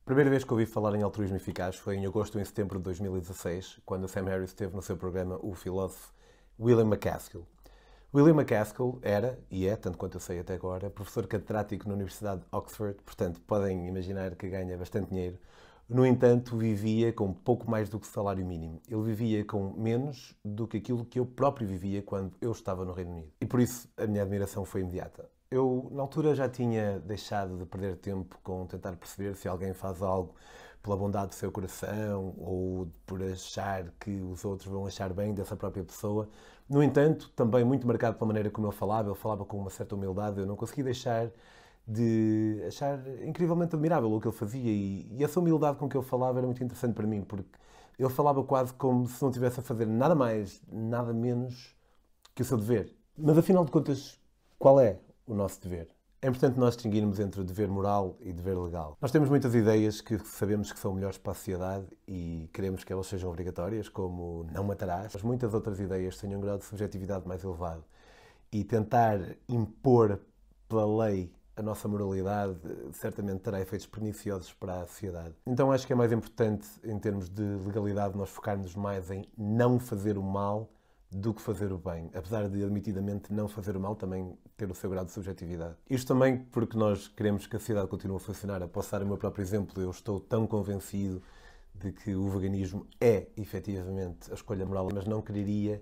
Primeira vez que ouvi falar em altruísmo eficaz foi em agosto ou em setembro de 2016, quando o Sam Harris teve no seu programa o filósofo William MacAskill. William MacAskill era, e é, tanto quanto eu sei até agora, professor catedrático na Universidade de Oxford, portanto podem imaginar que ganha bastante dinheiro. No entanto, vivia com pouco mais do que o salário mínimo. Ele vivia com menos do que aquilo que eu próprio vivia quando eu estava no Reino Unido. E por isso a minha admiração foi imediata. Eu, na altura, já tinha deixado de perder tempo com tentar perceber se alguém faz algo pela bondade do seu coração ou por achar que os outros vão achar bem dessa própria pessoa. No entanto, também muito marcado pela maneira como ele falava com uma certa humildade, eu não consegui deixar de achar incrivelmente admirável o que ele fazia e essa humildade com que ele falava era muito interessante para mim, porque ele falava quase como se não estivesse a fazer nada mais, nada menos que o seu dever. Mas afinal de contas, qual é o nosso dever? É importante nós distinguirmos entre o dever moral e o dever legal. Nós temos muitas ideias que sabemos que são melhores para a sociedade e queremos que elas sejam obrigatórias, como não matarás, mas muitas outras ideias têm um grau de subjetividade mais elevado. E tentar impor pela lei a nossa moralidade certamente terá efeitos perniciosos para a sociedade. Então acho que é mais importante, em termos de legalidade, nós focarmos mais em não fazer o mal do que fazer o bem, apesar de admitidamente não fazer o mal também ter o seu grau de subjetividade. Isto também porque nós queremos que a sociedade continue a funcionar. Após dar o meu próprio exemplo, eu estou tão convencido de que o veganismo é efetivamente a escolha moral, mas não quereria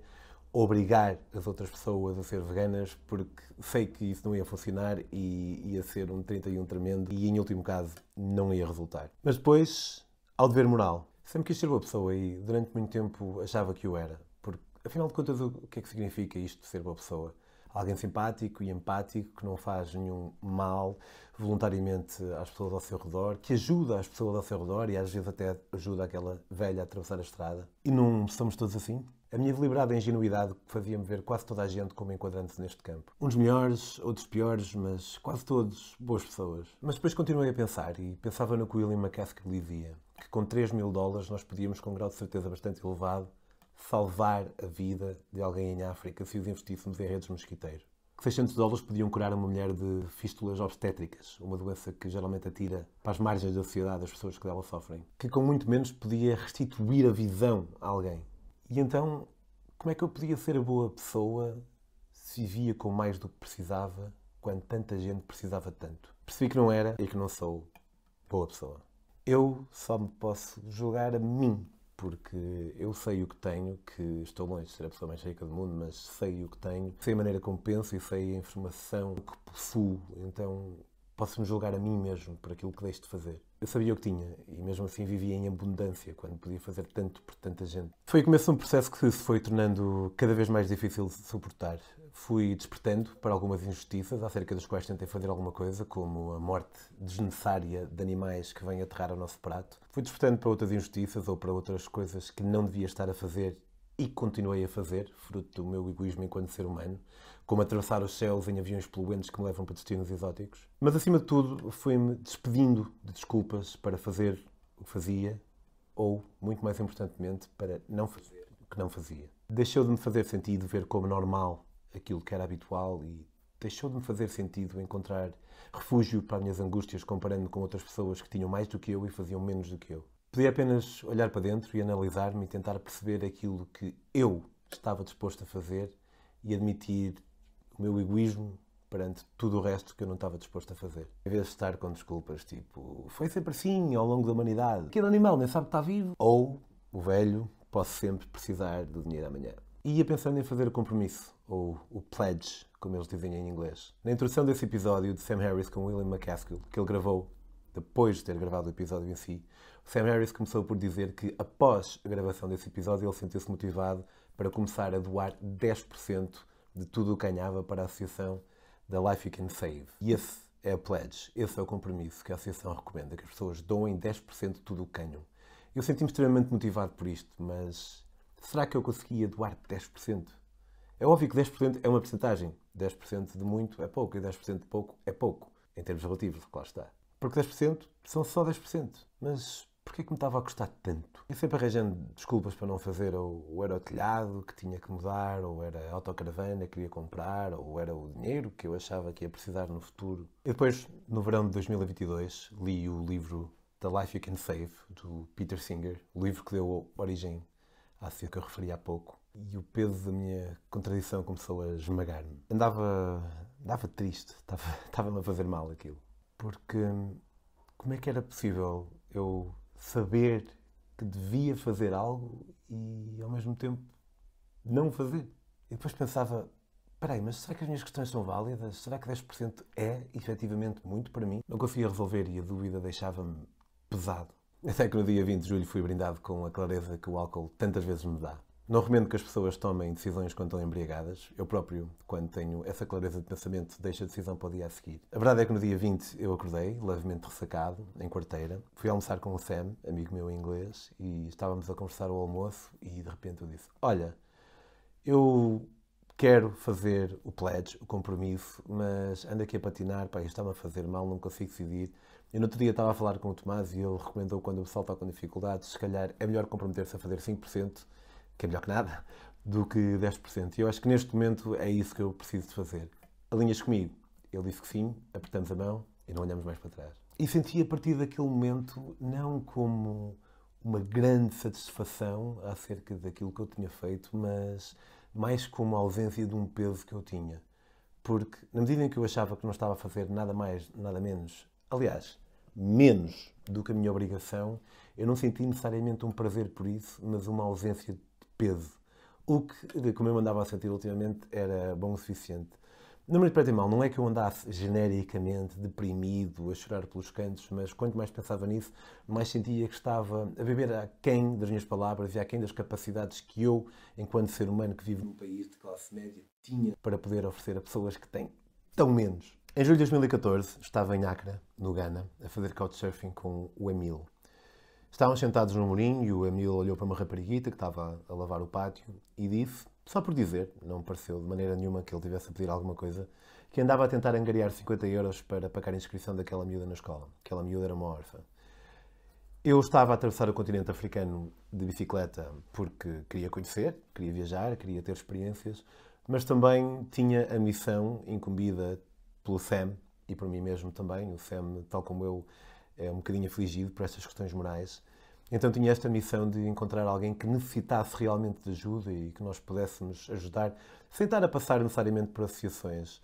obrigar as outras pessoas a ser veganas porque sei que isso não ia funcionar e ia ser um 31 tremendo e, em último caso, não ia resultar. Mas depois, ao dever moral, sempre quis ser boa pessoa e durante muito tempo achava que o era. Porque, afinal de contas, o que é que significa isto de ser boa pessoa? Alguém simpático e empático, que não faz nenhum mal voluntariamente às pessoas ao seu redor, que ajuda as pessoas ao seu redor e às vezes até ajuda aquela velha a atravessar a estrada. E não somos todos assim? A minha deliberada ingenuidade fazia-me ver quase toda a gente como enquadrante-se neste campo. Uns melhores, outros piores, mas quase todos boas pessoas. Mas depois continuei a pensar e pensava no que William MacAskill dizia, que com $3.000 nós podíamos, com um grau de certeza bastante elevado, salvar a vida de alguém em África se os investíssemos em redes de mosquiteiro. Que $600 podiam curar uma mulher de fístulas obstétricas, uma doença que geralmente atira para as margens da sociedade as pessoas que dela sofrem. Que com muito menos podia restituir a visão a alguém. E então, como é que eu podia ser a boa pessoa se vivia com mais do que precisava, quando tanta gente precisava tanto? Percebi que não era e que não sou boa pessoa. Eu só me posso julgar a mim, porque eu sei o que tenho, que estou longe de ser a pessoa mais rica do mundo, mas sei o que tenho, sei a maneira como penso e sei a informação que possuo, então posso-me julgar a mim mesmo por aquilo que deixo de fazer. Eu sabia o que tinha e mesmo assim vivia em abundância quando podia fazer tanto por tanta gente. Foi o começo de um processo que se foi tornando cada vez mais difícil de suportar. Fui despertando para algumas injustiças acerca das quais tentei fazer alguma coisa, como a morte desnecessária de animais que vêm aterrar ao nosso prato. Fui despertando para outras injustiças ou para outras coisas que não devia estar a fazer e continuei a fazer, fruto do meu egoísmo enquanto ser humano, como atravessar os céus em aviões poluentes que me levam para destinos exóticos. Mas, acima de tudo, fui-me despedindo de desculpas para fazer o que fazia ou, muito mais importantemente, para não fazer o que não fazia. Deixou de me fazer sentido ver como normal aquilo que era habitual e deixou de me fazer sentido encontrar refúgio para as minhas angústias comparando-me com outras pessoas que tinham mais do que eu e faziam menos do que eu. Podia apenas olhar para dentro e analisar-me e tentar perceber aquilo que eu estava disposto a fazer e admitir o meu egoísmo perante tudo o resto que eu não estava disposto a fazer. Em vez de estar com desculpas tipo, foi sempre assim ao longo da humanidade, aquele animal nem sabe que está vivo, ou o velho, posso sempre precisar do dinheiro amanhã. E ia pensando em fazer o compromisso, ou o pledge, como eles dizem em inglês. Na introdução desse episódio de Sam Harris com William MacAskill, que ele gravou depois de ter gravado o episódio em si, o Sam Harris começou por dizer que após a gravação desse episódio ele sentiu-se motivado para começar a doar 10% de tudo o que ganhava para a associação da Life You Can Save. E esse é o pledge, esse é o compromisso que a associação recomenda, que as pessoas doem 10% de tudo o que ganham. Eu senti-me extremamente motivado por isto, mas será que eu conseguia doar 10%? É óbvio que 10% é uma percentagem. 10% de muito é pouco e 10% de pouco é pouco, em termos relativos, claro está. Porque 10% são só 10%. Mas porquê que me estava a custar tanto? Eu sempre arranjando desculpas para não fazer, ou era o telhado que tinha que mudar, ou era a autocaravana que queria comprar, ou era o dinheiro que eu achava que ia precisar no futuro. E depois, no verão de 2022, li o livro The Life You Can Save, do Peter Singer, o livro que deu origem à ciência que eu referi há pouco. E o peso da minha contradição começou a esmagar-me. Andava triste, estava-me a fazer mal aquilo. Porque como é que era possível eu saber que devia fazer algo e ao mesmo tempo não fazer? E depois pensava, espera aí, mas será que as minhas questões são válidas? Será que 10% é efetivamente muito para mim? Não conseguia resolver e a dúvida deixava-me pesado. Até que no dia 20 de julho fui brindado com a clareza que o álcool tantas vezes me dá. Não recomendo que as pessoas tomem decisões quando estão embriagadas. Eu próprio, quando tenho essa clareza de pensamento, deixo a decisão para o dia a seguir. A verdade é que no dia 20 eu acordei, levemente ressacado, em quarteira. Fui almoçar com o Sam, amigo meu em inglês, e estávamos a conversar ao almoço e de repente eu disse, olha, eu quero fazer o pledge, o compromisso, mas ando aqui a patinar, pá, isto está-me a fazer mal, não consigo decidir. Eu no outro dia estava a falar com o Tomás e ele recomendou quando o pessoal está com dificuldades, se calhar é melhor comprometer-se a fazer 5%, que é melhor que nada, do que 10%. E eu acho que neste momento é isso que eu preciso de fazer. Alinhas comigo? Ele disse que sim, apertamos a mão e não olhamos mais para trás. E senti a partir daquele momento, não como uma grande satisfação acerca daquilo que eu tinha feito, mas mais como a ausência de um peso que eu tinha. Porque, na medida em que eu achava que não estava a fazer nada mais, nada menos, aliás, menos do que a minha obrigação, eu não senti necessariamente um prazer por isso, mas uma ausência de peso. O que, como eu andava a sentir ultimamente, era bom o suficiente. Não me interpretem mal, não é que eu andasse genericamente deprimido, a chorar pelos cantos, mas quanto mais pensava nisso, mais sentia que estava a viver aquém das minhas palavras e aquém das capacidades que eu, enquanto ser humano que vive num país de classe média, tinha para poder oferecer a pessoas que têm tão menos. Em julho de 2014, estava em Accra, no Ghana, a fazer couchsurfing com o Emil. Estávamos sentados no murinho e o Emil olhou para uma rapariguita que estava a lavar o pátio e disse, só por dizer, não me pareceu de maneira nenhuma que ele tivesse a pedir alguma coisa, que andava a tentar angariar 50 euros para pagar a inscrição daquela miúda na escola. Aquela miúda era uma órfã. Eu estava a atravessar o continente africano de bicicleta porque queria conhecer, queria viajar, queria ter experiências, mas também tinha a missão incumbida pelo Sam e por mim mesmo também. O Sam, tal como eu, é um bocadinho afligido por estas questões morais. Então tinha esta missão de encontrar alguém que necessitasse realmente de ajuda e que nós pudéssemos ajudar, sem estar a passar necessariamente por associações.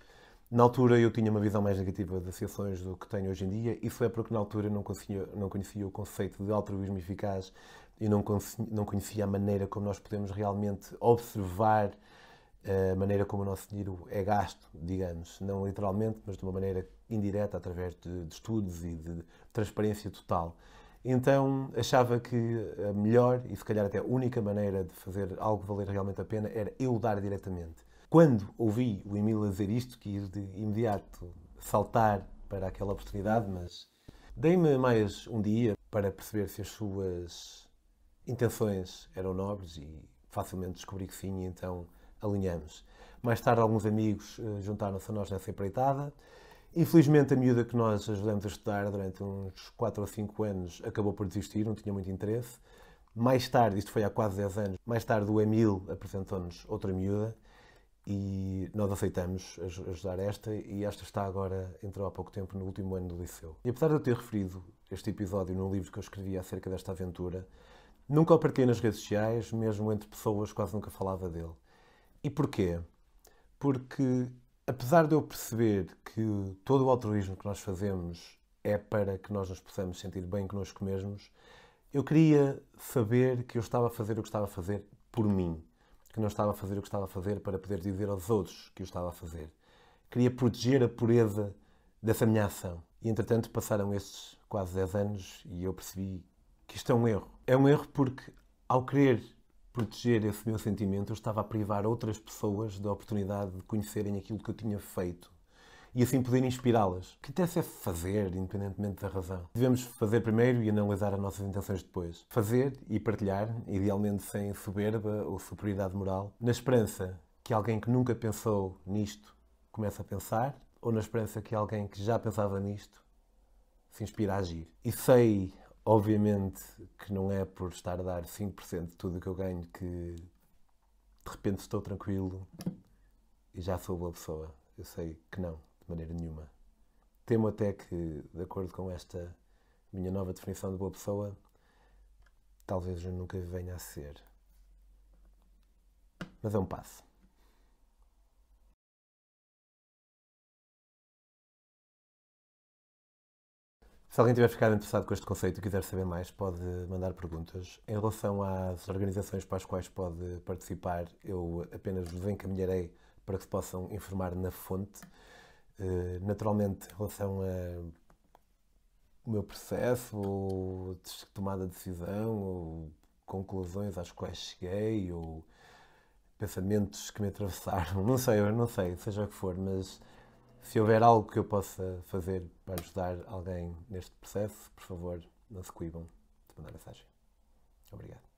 Na altura eu tinha uma visão mais negativa de associações do que tenho hoje em dia. Isso é porque na altura não conhecia o conceito de altruísmo eficaz e não conhecia a maneira como nós podemos realmente observar a maneira como o nosso dinheiro é gasto, digamos, não literalmente, mas de uma maneira indireta, através de estudos e de transparência total. Então achava que a melhor e se calhar até a única maneira de fazer algo valer realmente a pena era eu dar diretamente. Quando ouvi o Emil a dizer isto, quis de imediato saltar para aquela oportunidade, mas dei-me mais um dia para perceber se as suas intenções eram nobres e facilmente descobri que sim, e então alinhamos. Mais tarde alguns amigos juntaram-se a nós nessa empreitada. Infelizmente a miúda que nós ajudamos a estudar durante uns 4 ou 5 anos acabou por desistir, não tinha muito interesse. Mais tarde, isto foi há quase 10 anos, mais tarde o Emil apresentou-nos outra miúda e nós aceitamos ajudar esta e esta está agora, entrou há pouco tempo no último ano do liceu. E apesar de eu ter referido este episódio no livro que eu escrevi acerca desta aventura, nunca o partilhei nas redes sociais, mesmo entre pessoas, quase nunca falava dele. E porquê? Porque, apesar de eu perceber que todo o altruísmo que nós fazemos é para que nós nos possamos sentir bem connosco mesmos, eu queria saber que eu estava a fazer o que estava a fazer por mim. Que não estava a fazer o que estava a fazer para poder dizer aos outros que o estava a fazer. Queria proteger a pureza dessa minha ação. E, entretanto, passaram estes quase 10 anos e eu percebi que isto é um erro. É um erro porque, ao querer proteger esse meu sentimento, eu estava a privar outras pessoas da oportunidade de conhecerem aquilo que eu tinha feito e assim poder inspirá-las. O que interessa é fazer, independentemente da razão. Devemos fazer primeiro e analisar as nossas intenções depois. Fazer e partilhar, idealmente sem soberba ou superioridade moral, na esperança que alguém que nunca pensou nisto comece a pensar, ou na esperança que alguém que já pensava nisto se inspire a agir. E sei, obviamente, que não é por estar a dar 5% de tudo o que eu ganho que de repente estou tranquilo e já sou boa pessoa. Eu sei que não, de maneira nenhuma. Temo até que, de acordo com esta minha nova definição de boa pessoa, talvez eu nunca venha a ser. Mas é um passo. Se alguém tiver ficado interessado com este conceito e quiser saber mais, pode mandar perguntas. Em relação às organizações para as quais pode participar, eu apenas vos encaminharei para que se possam informar na fonte. Naturalmente, em relação ao meu processo, ou de tomada de decisão, ou conclusões às quais cheguei, ou pensamentos que me atravessaram, não sei, seja o que for, mas se houver algo que eu possa fazer para ajudar alguém neste processo, por favor, não se coibam de mandar mensagem. Obrigado.